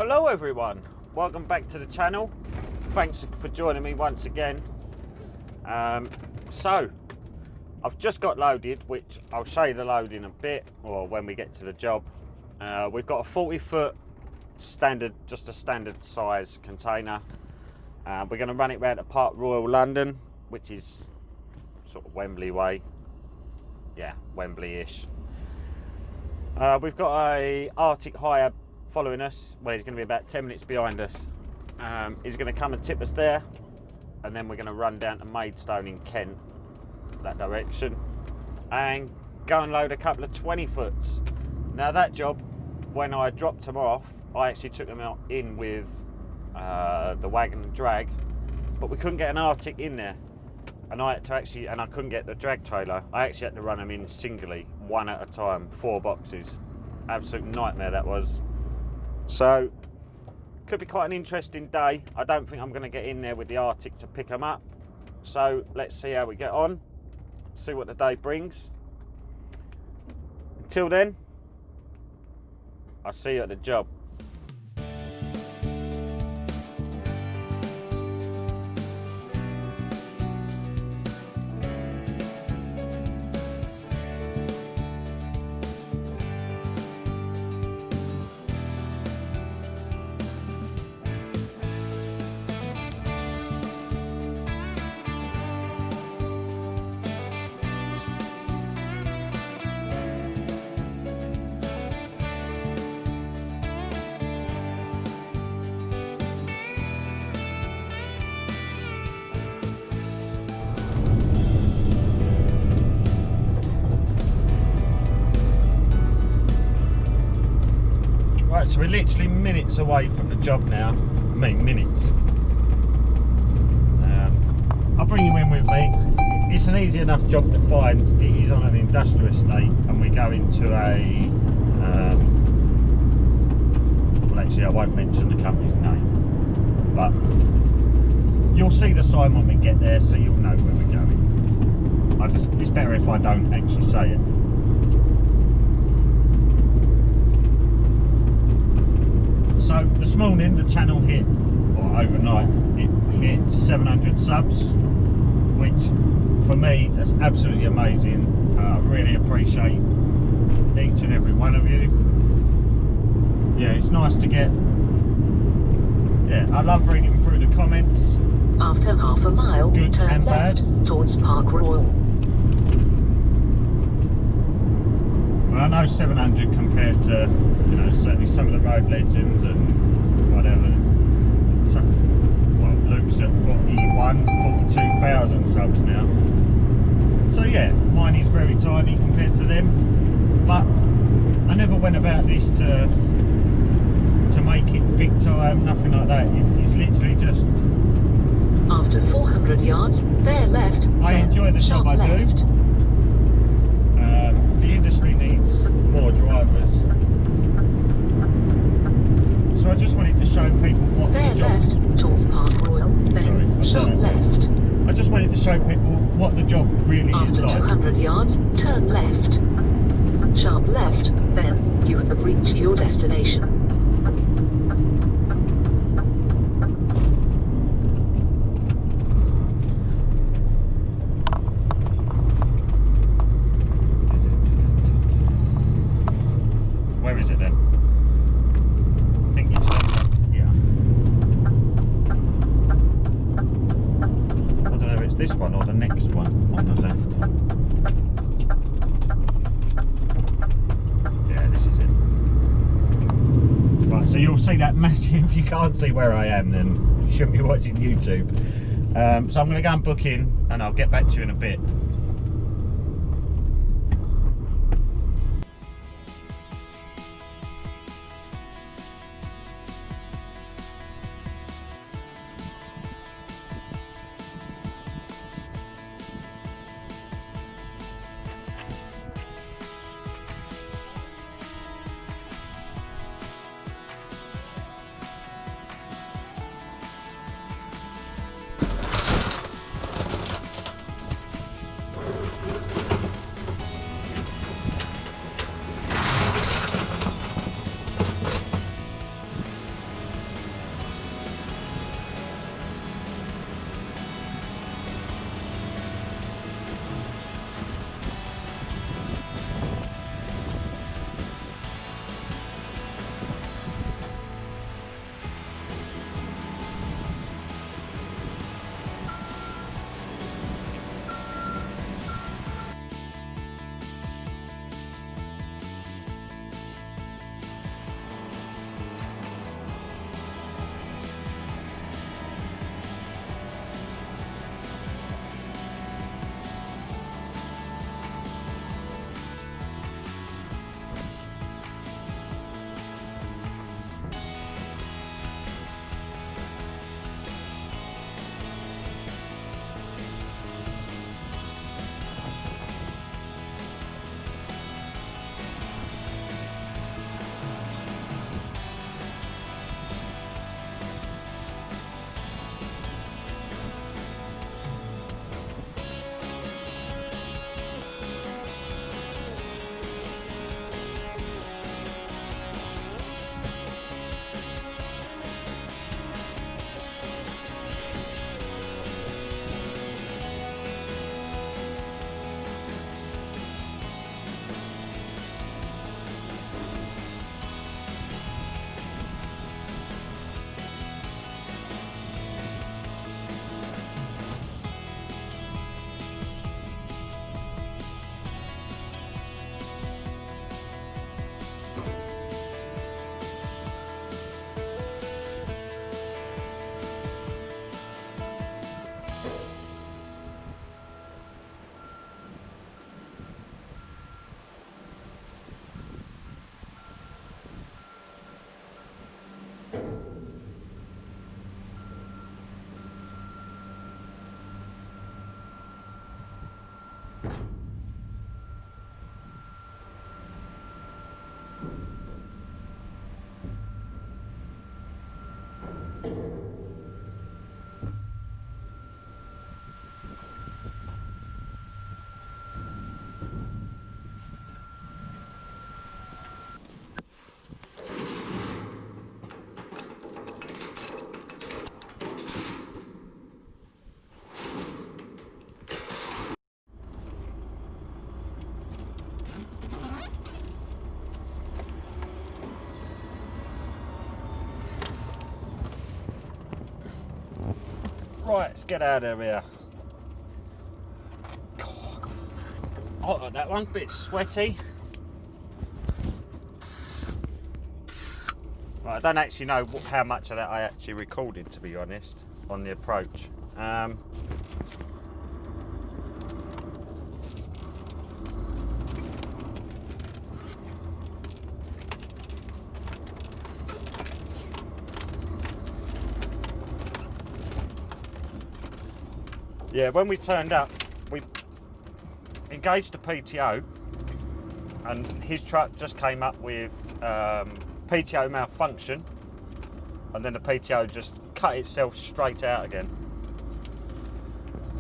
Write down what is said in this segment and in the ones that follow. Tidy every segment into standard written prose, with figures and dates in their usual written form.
Hello everyone, welcome back to the channel. Thanks for joining me once again. So I've just got loaded, which I'll show you the load in a bit, or when we get to the job. We've got a 40-foot standard, just a standard size container. We're going to run it round to Park Royal, London, which is sort of Wembley way. Yeah, Wembley-ish. We've got a Arctic Hiab following us. Well, he's going to be about 10 minutes behind us. He's going to come and tip us there, and then we're going to run down to Maidstone in Kent, that direction, and go and load a couple of 20-foots. Now that job, when I dropped them off, I actually took them out in with the wagon and drag, but we couldn't get an Arctic in there, and I had to actually, and I couldn't get the drag trailer. I actually had to run them in singly, one at a time, 4 boxes. Absolute nightmare that was. So could be quite an interesting day. I don't think I'm going to get in there with the Arctic to pick them up, so let's see how we get on, see what the day brings. Until then, I'll see you at the job. So we're literally minutes away from the job now. I mean minutes. I'll bring you in with me. It's an easy enough job to find. It is on an industrial estate, and we go into a well, actually I won't mention the company's name, but you'll see the sign when we get there, so you'll know where we're going. It's better if I don't actually say it. So this morning the channel hit, or overnight, it hit 700 subs, which for me, that's absolutely amazing. I really appreciate each and every one of you. Yeah, it's nice to get, I love reading through the comments. After half a mile, good turn and left bad. Towards Park Royal. Well, I know 700 compared to, you know, certainly some of the RoadLegends and whatever. Well, Luke's at 42,000 subs now. So yeah, mine is very tiny compared to them. But I never went about this to make it big time, nothing like that. It's literally just... After 400 yards, bear left. I enjoy the job I do. The industry needs more drivers, so I just wanted to show people what the job is. Towards Park Royal, then sharp left. I just wanted to show people what the job really is like. After 200 yards, turn left. Sharp left, then you have reached your destination. Where is it then? I think you turned left. Yeah. I don't know if it's this one or the next one on the left. Yeah, this is it. Right, so you'll see that massive, if you can't see where I am, then you shouldn't be watching YouTube. So I'm going to go and book in, and I'll get back to you in a bit. Right, let's get out of here. Oh, that one, bit sweaty. Right, I don't actually know how much of that I actually recorded, to be honest, on the approach. Yeah, when we turned up, we engaged the PTO, and his truck just came up with PTO malfunction, and then the PTO just cut itself straight out again.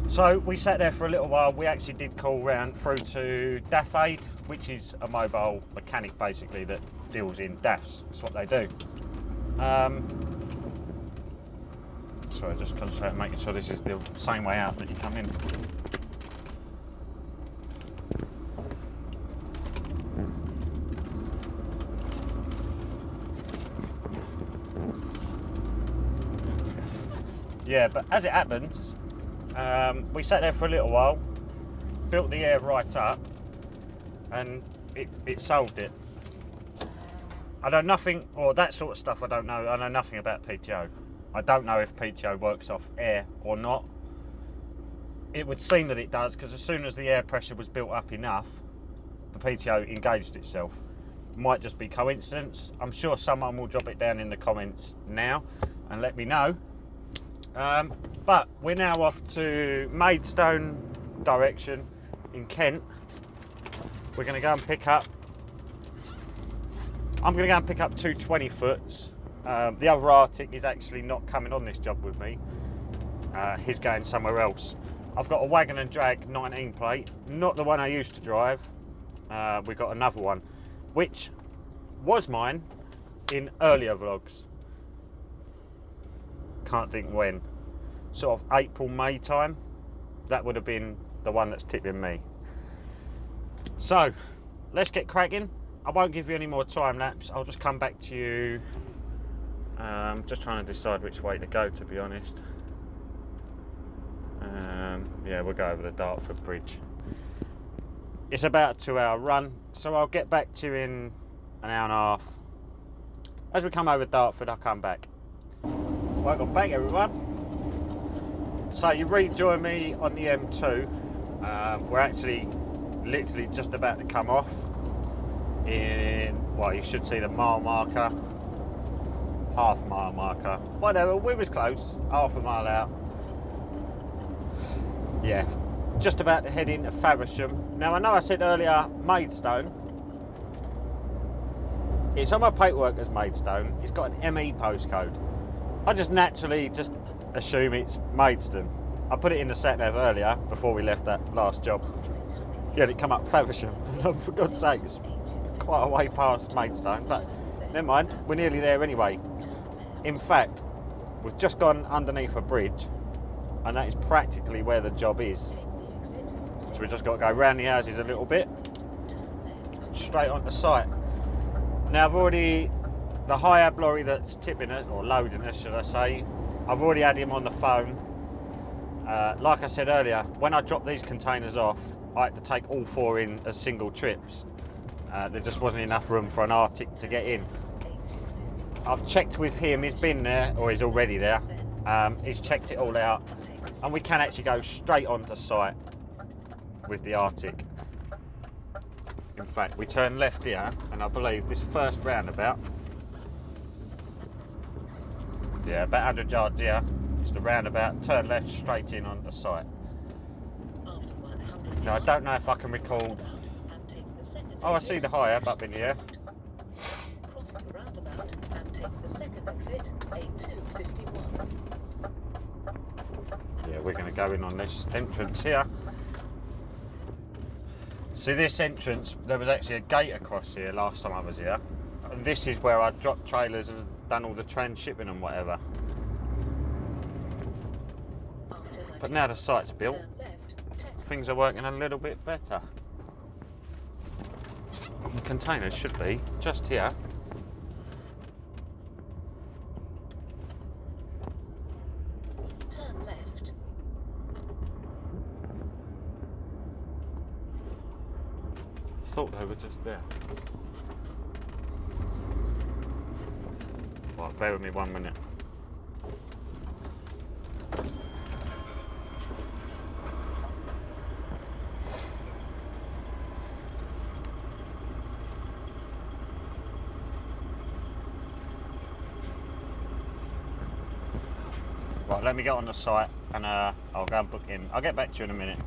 So we sat there for a little while. We actually did call round through to DAF Aid, which is a mobile mechanic basically that deals in DAFs. That's what they do. Sorry, just concentrate on making sure this is the same way out that you come in. Yeah, but as it happens, we sat there for a little while, built the air right up, and it solved it. I know nothing, or that sort of stuff I don't know. I know nothing about PTO. I don't know if PTO works off air or not. It would seem that it does, because as soon as the air pressure was built up enough, the PTO engaged itself. Might just be coincidence. I'm sure someone will drop it down in the comments now and let me know. But we're now off to Maidstone direction in Kent. We're going to go and pick up, I'm going to go and pick up two 20-foots. The other Arctic is actually not coming on this job with me. He's going somewhere else. I've got a wagon and drag 19 plate, not the one I used to drive. We've got another one, which was mine in earlier vlogs. Can't think when. Sort of April, May time. That would have been the one that's tipping me. So, let's get cracking. I won't give you any more time lapse. I'll just come back to you. Just trying to decide which way to go, to be honest. Yeah, we'll go over the Dartford Bridge. It's about a 2-hour run, so I'll get back to you in an hour and a half. As we come over Dartford, I'll come back. Welcome back, everyone. So you rejoin me on the M2. We're actually literally just about to come off in, well, you should see the mile marker, half mile marker, whatever. We was close, half a mile out. Yeah, just about to head into Faversham. Now I know I said earlier Maidstone. It's on my paperwork as Maidstone. It's got an ME postcode. I just naturally just assume it's Maidstone. I put it in the sat nav earlier before we left that last job. Yeah, it come up Faversham. For God's sake, it's quite a way past Maidstone, but never mind, we're nearly there anyway. In fact, we've just gone underneath a bridge, and that is practically where the job is. So we've just got to go around the houses a little bit, straight onto site. Now I've already, the Hiab lorry that's tipping us, or loading us should I say, I've already had him on the phone. Like I said earlier, when I drop these containers off, I had to take all 4 in as single trips. There just wasn't enough room for an Arctic to get in. I've checked with him, he's been there, or he's already there. He's checked it all out, and we can actually go straight onto site with the Arctic. In fact, we turn left here, and I believe this first roundabout, yeah, about 100 yards here, is the roundabout, turn left straight in onto site. Now I don't know if I can record. Oh, I see the Hiab up in here. Yeah, we're going to go in on this entrance here. See, this entrance, there was actually a gate across here last time I was here. And this is where I dropped trailers and done all the transshipping and whatever. But now the site's built, things are working a little bit better. The containers should be just here. Turn left thought they were just there. Right, bear with me 1 minute. Right, let me get on the site and I'll go and book in. I'll get back to you in a minute.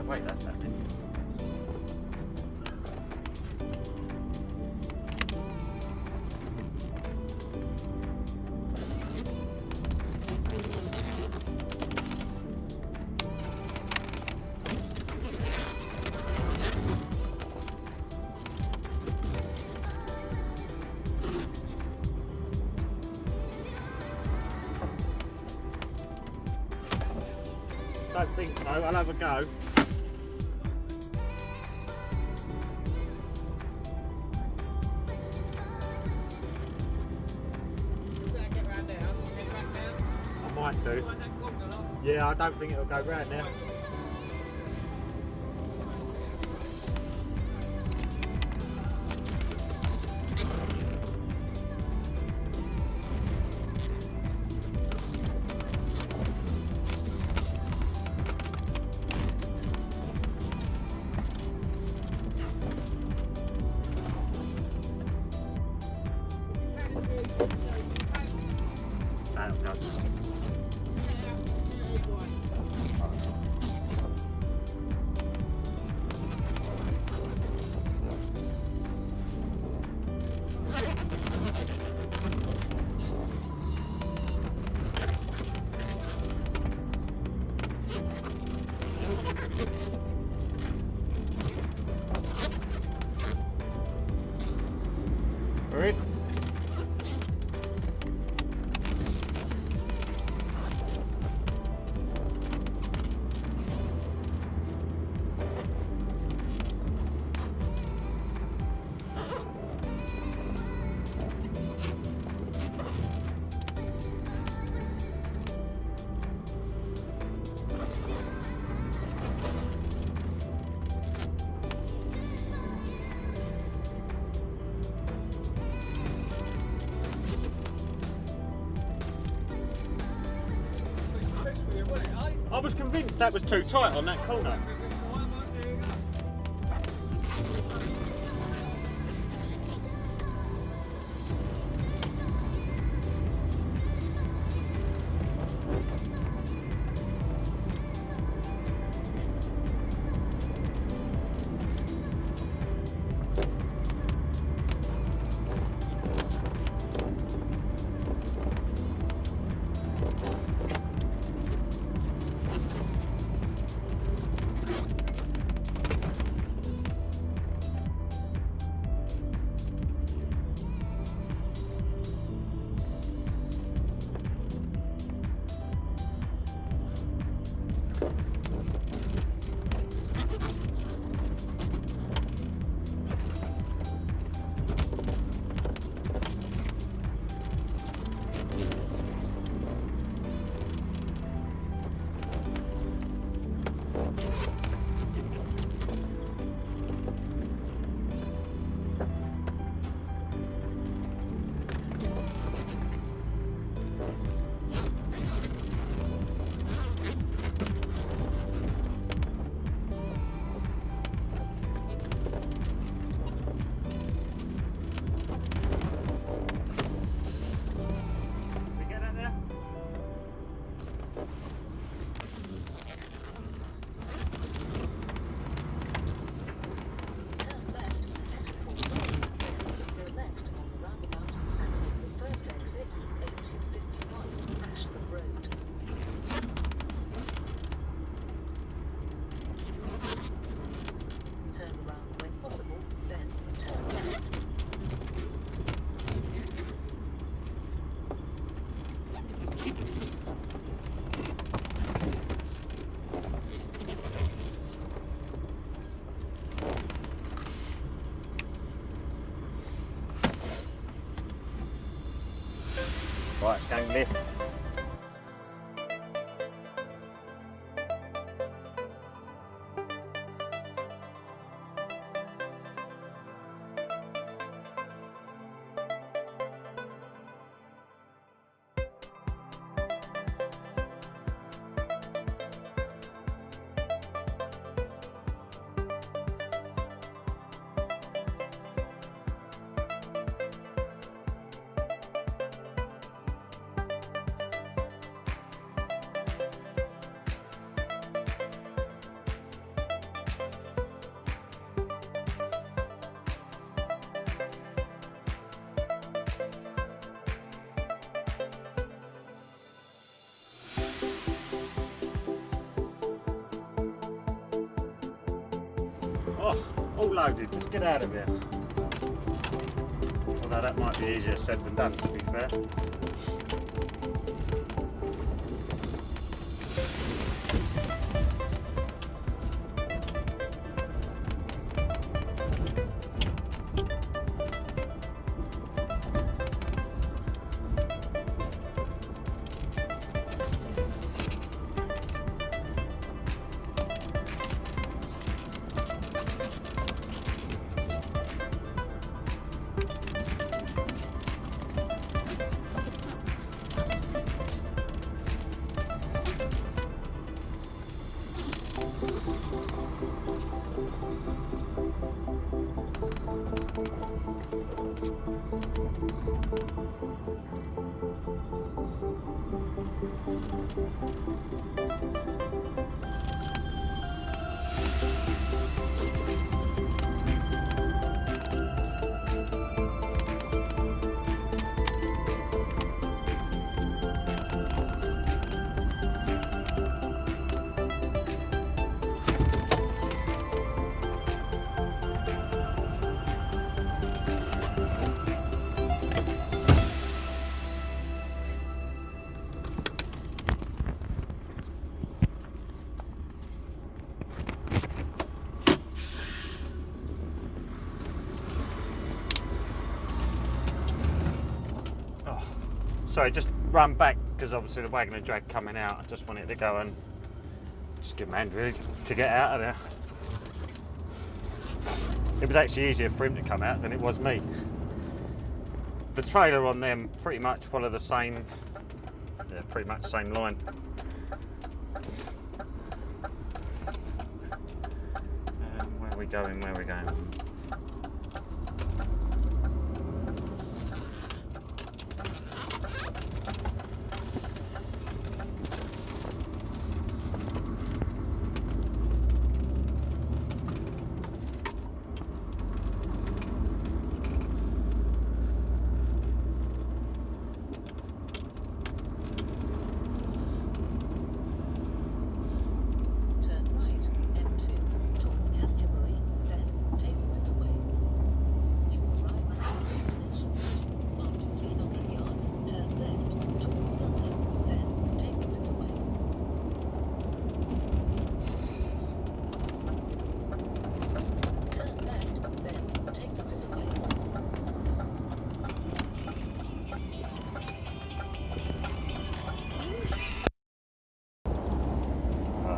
Wait, that's happening. Don't think so, I'll have a go. Might do. Yeah, I don't think it'll go round now. That'll go. We're in. I was convinced that was too tight on that corner. lift. Oh, all loaded, let's get out of here. Although that might be easier said than done, to be fair. Sorry, just run back because obviously the wagon and drag coming out. I just wanted to go and just give him a hand really to get out of there. It was actually easier for him to come out than it was me. The trailer on them pretty much follow the same, yeah, pretty much same line. Where are we going? Where are we going?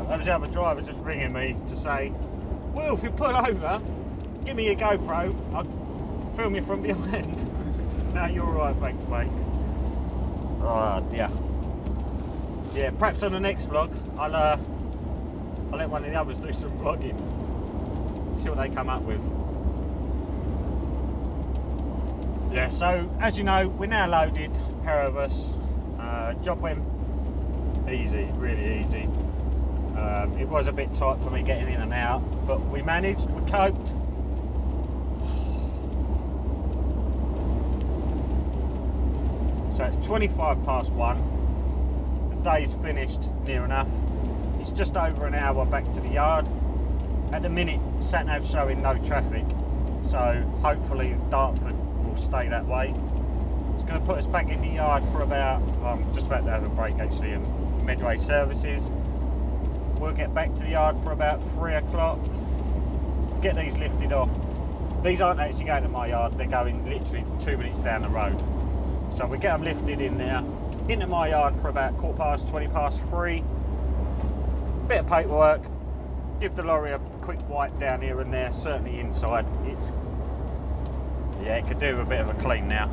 That was the other driver just ringing me to say, Will, if you pull over, give me your GoPro, I'll film you from behind. No, you're alright, thanks mate. Oh dear. Yeah, perhaps on the next vlog, I'll let one of the others do some vlogging. See what they come up with. Yeah, so as you know, we're now loaded, pair of us. Job went easy, really easy. It was a bit tight for me getting in and out, but we managed, we coped. So it's 1:25. The day's finished near enough. It's just over an hour back to the yard. At the minute, sat-nav's showing no traffic, so hopefully Dartford will stay that way. It's going to put us back in the yard for about, I'm just about to have a break actually in Medway services. We'll get back to the yard for about 3 o'clock, get these lifted off. These aren't actually going to my yard, they're going literally 2 minutes down the road. So we get them lifted in there, into my yard for about 3:15. Bit of paperwork. Give the lorry a quick wipe down here and there. Certainly inside. It could do with a bit of a clean now.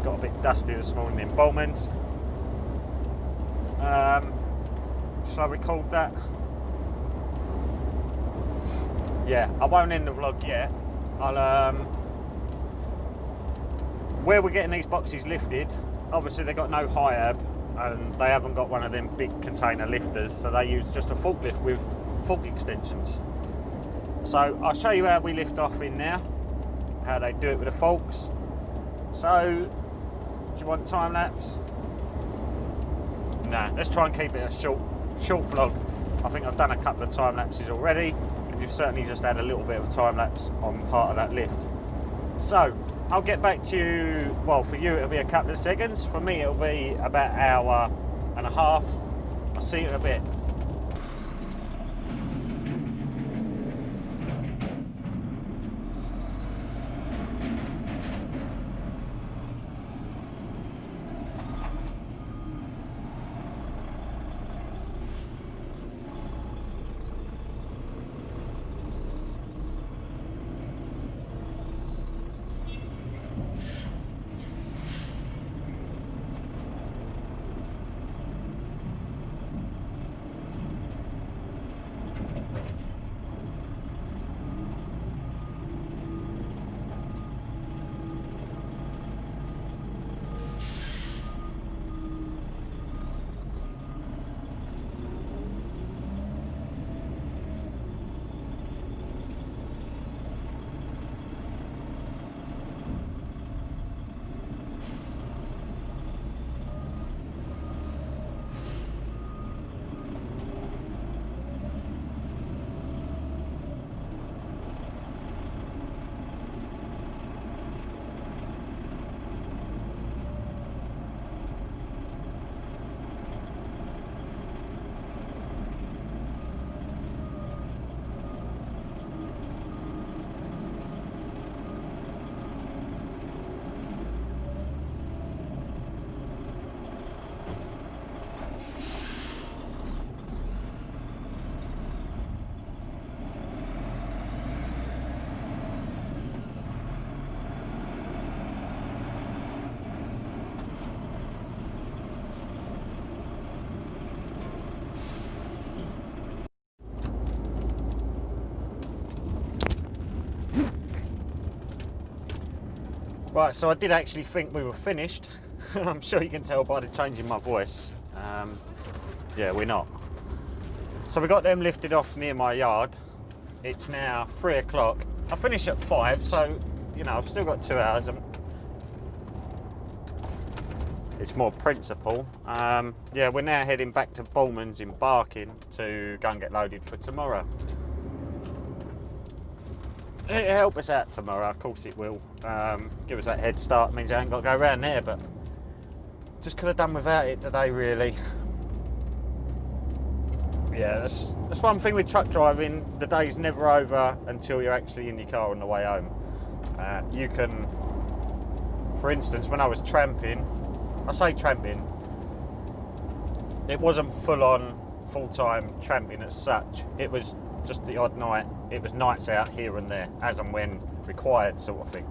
Got a bit dusty this morning in Bowman's. Shall I record that? Yeah, I won't end the vlog yet. Where we're getting these boxes lifted, obviously they've got no Hiab and they haven't got one of them big container lifters, so they use just a forklift with fork extensions. So I'll show you how we lift off in now, how they do it with the forks. So, do you want time lapse? Nah, let's try and keep it a short vlog. I think I've done a couple of time lapses already, and you've certainly just had a little bit of a time lapse on part of that lift. So, I'll get back to you, well, for you it'll be a couple of seconds, for me it'll be about an hour and a half. I'll see you in a bit. Right, so I did actually think we were finished. I'm sure you can tell by the change in my voice. Yeah, we're not. So we got them lifted off near my yard. It's now 3 o'clock. I finish at 5, so, you know, I've still got 2 hours. It's more principle. Yeah, we're now heading back to Bowman's in Barking to go and get loaded for tomorrow. It'll help us out tomorrow, of course it will. Give us that head start, means I ain't got to go around there, but just could have done without it today, really. Yeah, that's one thing with truck driving, the day's never over until you're actually in your car on the way home. You can, for instance, when I was tramping, I say tramping, it wasn't full-on, full-time tramping as such. It was just the odd night. It was nights out here and there, as and when required, sort of thing.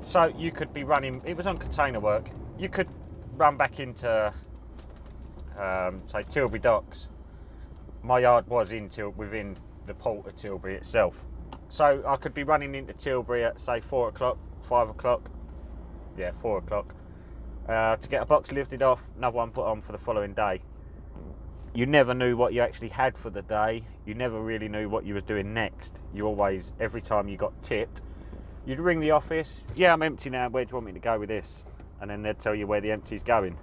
So you could be running, it was on container work, you could run back into, say, Tilbury docks. My yard was within the port of Tilbury itself. So I could be running into Tilbury at, say, 4 o'clock, 5 o'clock, yeah, 4 o'clock, to get a box lifted off, another one put on for the following day. You never knew what you actually had for the day. You never really knew what you was doing next. You always, every time you got tipped, you'd ring the office. Yeah, I'm empty now. Where do you want me to go with this? And then they'd tell you where the empty's going.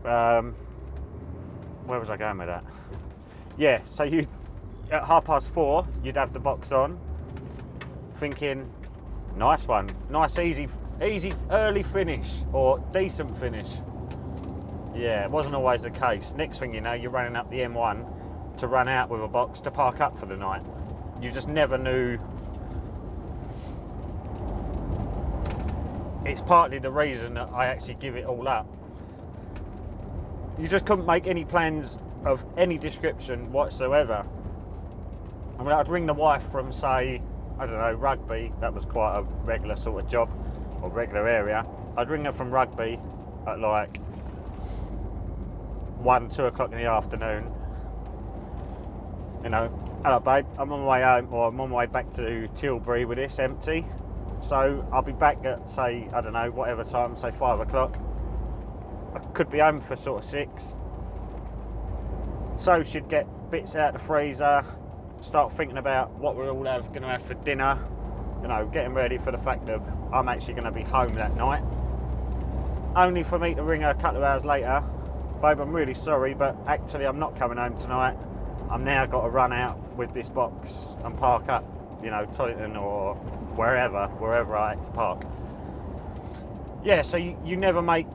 Where was I going with that? Yeah, so you at 4:30, you'd have the box on, thinking, nice one, nice, easy, early finish or decent finish. Yeah, it wasn't always the case. Next thing you know, you're running up the M1 to run out with a box to park up for the night. You just never knew. It's partly the reason that I actually give it all up. you just couldn't make any plans of any description whatsoever. I mean, I'd ring the wife from, say, I don't know, Rugby. That was quite a regular sort of job, or regular area. I'd ring her from Rugby at like 1, 2 o'clock in the afternoon. You know, hello babe, I'm on my way home, or I'm on my way back to Tilbury with this empty. So I'll be back at, say, I don't know, whatever time, say 5 o'clock. I could be home for sort of 6. So she'd get bits out the freezer, start thinking about what we're all going to have for dinner, you know, getting ready for the fact that I'm actually going to be home that night. Only for me to ring her a couple of hours later, babe, I'm really sorry, but actually I'm not coming home tonight. I'm now got to run out with this box and park up, you know, Tollinton or wherever I had to park. Yeah, so you never make,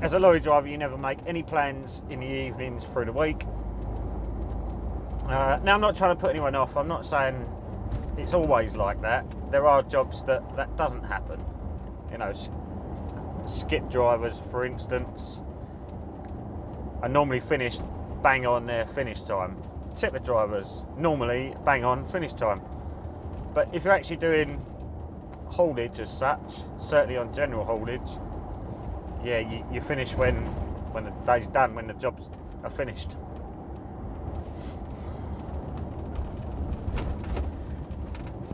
as a lorry driver, you never make any plans in the evenings through the week. Now, I'm not trying to put anyone off. I'm not saying it's always like that. There are jobs that doesn't happen. You know, skip drivers, for instance, are normally finished bang on their finish time. Tipper drivers, normally bang on finish time. But if you're actually doing haulage as such, certainly on general haulage, yeah, you finish when the day's done, when the jobs are finished.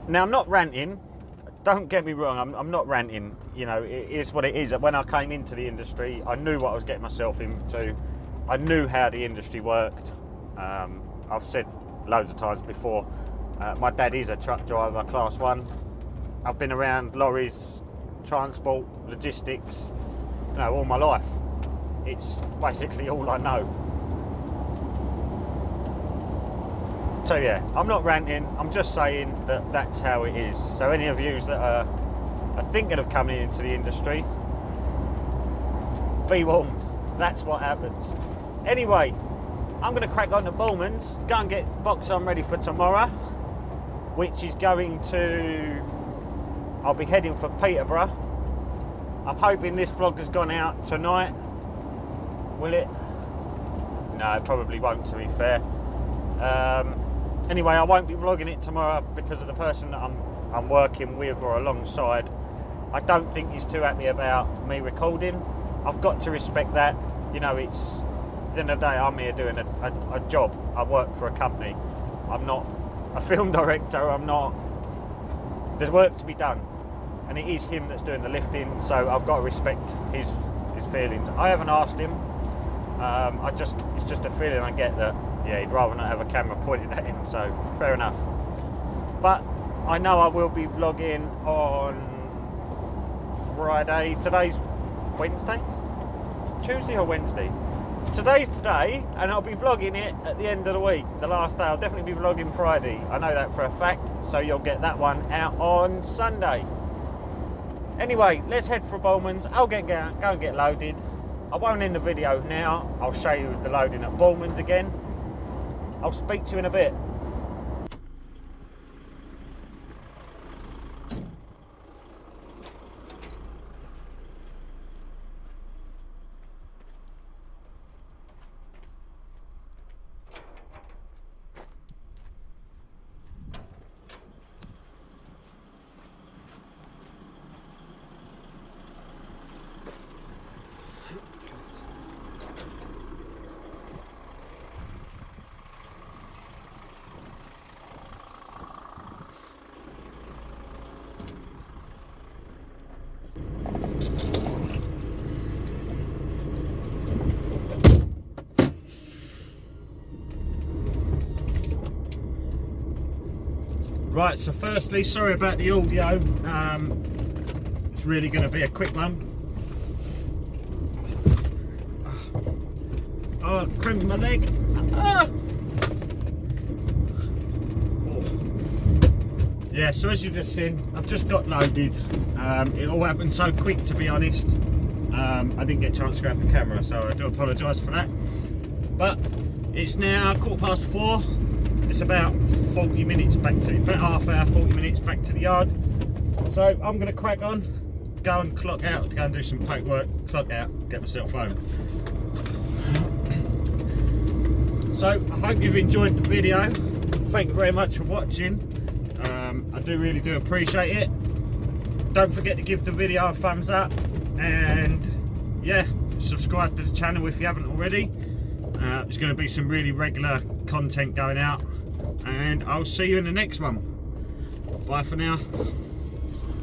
Now, I'm not ranting, don't get me wrong, I'm not ranting, you know, it is what it is. When I came into the industry, I knew what I was getting myself into, I knew how the industry worked. I've said loads of times before, my dad is a truck driver, class 1. I've been around lorries, transport, logistics, you know, all my life. It's basically all I know. So yeah, I'm not ranting, I'm just saying that that's how it is. So any of you that are thinking of coming into the industry, be warned, that's what happens. Anyway, I'm going to crack on to Bullman's, go and get box on ready for tomorrow, which is going to, I'll be heading for Peterborough. I'm hoping this vlog has gone out tonight. Will it? No, it probably won't, to be fair. Anyway, I won't be vlogging it tomorrow because of the person that I'm working with or alongside. I don't think he's too happy about me recording. I've got to respect that. You know, it's, at the end of the day, I'm here doing a job. I work for a company. I'm not a film director. I'm not, there's work to be done. And it is him that's doing the lifting, so I've got to respect his feelings. I haven't asked him. It's just a feeling I get that, yeah, he'd rather not have a camera pointed at him, so fair enough. But I know I will be vlogging on Friday. Today's Wednesday? Tuesday or Wednesday? Today's today, and I'll be vlogging it at the end of the week, the last day. I'll definitely be vlogging Friday. I know that for a fact, so you'll get that one out on Sunday. Anyway, let's head for Bullman's. I'll go and get loaded. I won't end the video now. I'll show you the loading at Bullman's again. I'll speak to you in a bit. Right, so firstly, sorry about the audio. It's really going to be a quick one. Oh, crimped my leg. Ah! Oh. Yeah, so as you've just seen, I've just got loaded. It all happened so quick, to be honest. I didn't get a chance to grab the camera, so I do apologise for that. But it's now 4:15. It's about 40 minutes back to, about half hour, 40 minutes back to the yard. So I'm going to crack on, go and clock out, go and do some paperwork, clock out, get myself home. So I hope you've enjoyed the video. Thank you very much for watching. I really do appreciate it. Don't forget to give the video a thumbs up, and yeah, subscribe to the channel if you haven't already. There's going to be some really regular content going out, and I'll see you in the next one. Bye for now.